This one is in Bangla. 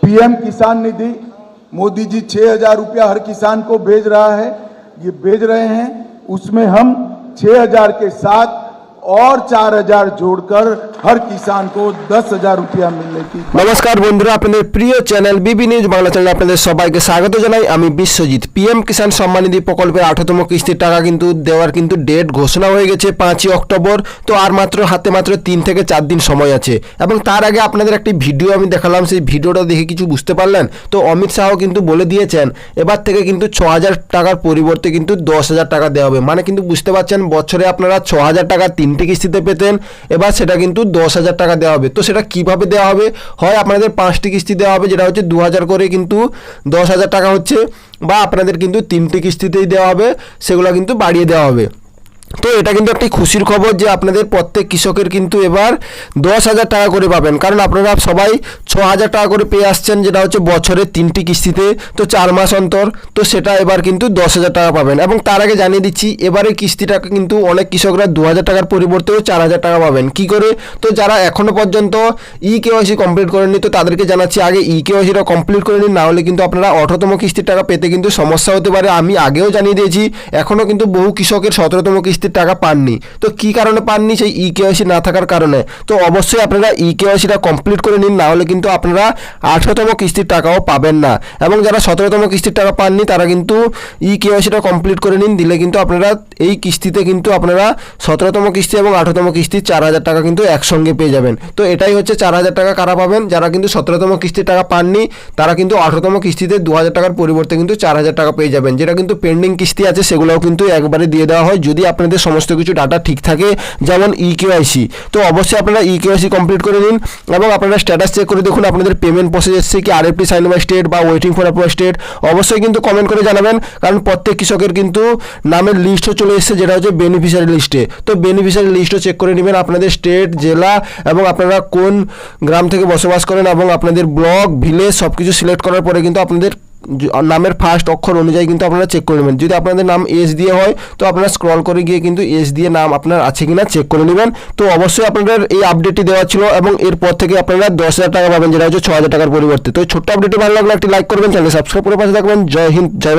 पीएम किसान निधि मोदी जी 6,000 रुपया हर किसान को भेज रहे हैं। उसमें हम 6,000 के साथ और 4,000 जोड़कर हर किसान को 10,000 रुपया मिलने की। नमस्कार बंधुरा, আপনাদের প্রিয় চ্যানেল বিবি নিউজ বাংলা চ্যানেলে আপনাদের সবাইকে স্বাগত জানাই। আমি বিশ্বজিৎ। পিএম কিষাণ সম্মান নিধি প্রকল্পের 18তম কিস্তির টাকা কিন্তু দেওয়ার কিন্তু ডেট ঘোষণা হয়ে গেছে 5ই অক্টোবর। তো আর হাতে মাত্র 3 থেকে 4 দিন সময় আছে। এবং তার আগে আপনাদের একটি ভিডিও আমি দেখালাম, সেই ভিডিওটা দেখে কিছু বুঝতে পারলেন? তো অমিত শাহ কিন্তু বলে দিয়েছেন এবার থেকে কিন্তু 6,000 টাকার পরিবর্তে কিন্তু 10,000 টাকা দেওয়া হবে। মানে কিন্তু বুঝতে পারছেন, বছরে আপনারা 6,000 টাকা 3টি কিস্তিতে পেতেন, এবার সেটা কিন্তু 10,000 টাকা দেওয়া হবে। তো সেটা কিভাবে দেওয়া হবে? হয় আপনাদের 5টি কিস্তি দেওয়া হবে, যেটা হচ্ছে 2,000 করে কিন্তু 10,000 টাকা হচ্ছে, বা আপনাদের কিন্তু 3টি কিস্তিতেই দেওয়া হবে, সেগুলো কিন্তু বাড়িয়ে দেওয়া হবে। তো এটা কিন্তু একটি খুশির খবর যে আপনাদের প্রত্যেক কৃষকের কিন্তু এবার 10,000 টাকা করে পাবেন। কারণ আপনারা সবাই 6,000 টাকা করে পেয়ে আসছেন, যেটা হচ্ছে বছরে 3টি কিস্তিতে, তো 4 মাস অন্তর। তো সেটা এবার কিন্তু 10,000 টাকা পাবেন। এবং তার আগে জানিয়ে দিচ্ছি, এবারে কিস্তিটা কিন্তু অনেক কৃষকরা 2,000 টাকার পরিবর্তেও 4,000 টাকা পাবেন। কি করে? তো যারা এখনও পর্যন্ত কেওয়াইসি কমপ্লিট করেননি, তো তাদেরকে জানাচ্ছি আগে কেওয়াইসিটা কমপ্লিট করে নিন, না হলে কিন্তু আপনারা 18তম কিস্তির টাকা পেতে কিন্তু সমস্যা হতে পারে। আমি আগেও জানিয়ে দিয়েছি, এখনও কিন্তু বহু কৃষকের 17তম কিস্তির টাকা পাননি। তো কি কারণে পাননি? সেই কেওয়াইসি না থাকার কারণে। তো অবশ্যই আপনারা কেওয়াইসিটা কমপ্লিট করে নিন, না হলে কিন্তু আপনারা 18তম কিস্তির টাকাও পাবেন না। এবং যারা 17তম কিস্তির টাকা পাননি, তারা কিন্তু কেওয়াইসিটা কমপ্লিট করে নিন, দিলে কিন্তু আপনারা এই কিস্তিতে কিন্তু আপনারা 17তম কিস্তি এবং 18তম কিস্তি 4,000 টাকা কিন্তু একসঙ্গে পেয়ে যাবেন। তো এটাই হচ্ছে 4,000 টাকা কারা পাবেন? যারা কিন্তু 17তম কিস্তির টাকা পাননি, তারা কিন্তু 18তম কিস্তিতে 2,000 টাকার পরিবর্তে কিন্তু 4,000 টাকা পেয়ে যাবেন। যেটা কিন্তু পেন্ডিং কিস্তি আছে, সেগুলোও কিন্তু একবারে দিয়ে দেওয়া হয় যদি আপনাদের সমস্ত কিছু ডাটা ঠিক থাকে, যেমন কেওয়াইসি। তো অবশ্যই আপনারা কেওয়াইসি কমপ্লিট করে নিন এবং আপনারা স্ট্যাটাস চেক করে দেখুন আপনাদের পেমেন্ট প্রসেস এসেছে কি, আরএফটি সাইন বাই স্টেট বা ওয়েটিং ফর অ্যাপ্রুভাল স্টেট। অবশ্যই কিন্তু কমেন্ট করে জানাবেন, কারণ প্রত্যেক কৃষকের কিন্তু নামের লিস্টও চলে এসেছে, যেটা হচ্ছে বেনিফিশিয়ারি লিস্টে। তো বেনিফিশিয়ারি লিস্টও চেক করে নেবেন, আপনাদের স্টেট, জেলা এবং আপনারা কোন গ্রাম থেকে বসবাস করেন এবং আপনাদের ব্লক, ভিলেজ সব কিছু সিলেক্ট করার পরে কিন্তু আপনাদের নামের ফার্স্ট অক্ষর অনুযায়ী কিন্তু আপনারা চেক করে নেবেন। যদি আপনাদের নাম এস দিয়ে হয়, তো আপনারা স্ক্রল করে গিয়ে কিন্তু এস দিয়ে নাম আপনার আছে কিনা চেক করে নেবেন। তো অবশ্যই আপনাদের এই আপডেটটি দেওয়া ছিল এবং এরপর থেকে আপনারা 10,000 টাকা পাবেন, যেটা হচ্ছে 6,000 টাকার পরিবর্তে। তো ছোট্ট আপডেটটি ভালো লাগলে একটি লাইক করবেন, চ্যানেল সাবস্ক্রাইব করে পাশে থাকবেন। জয় হিন্দ, জয় ভারত।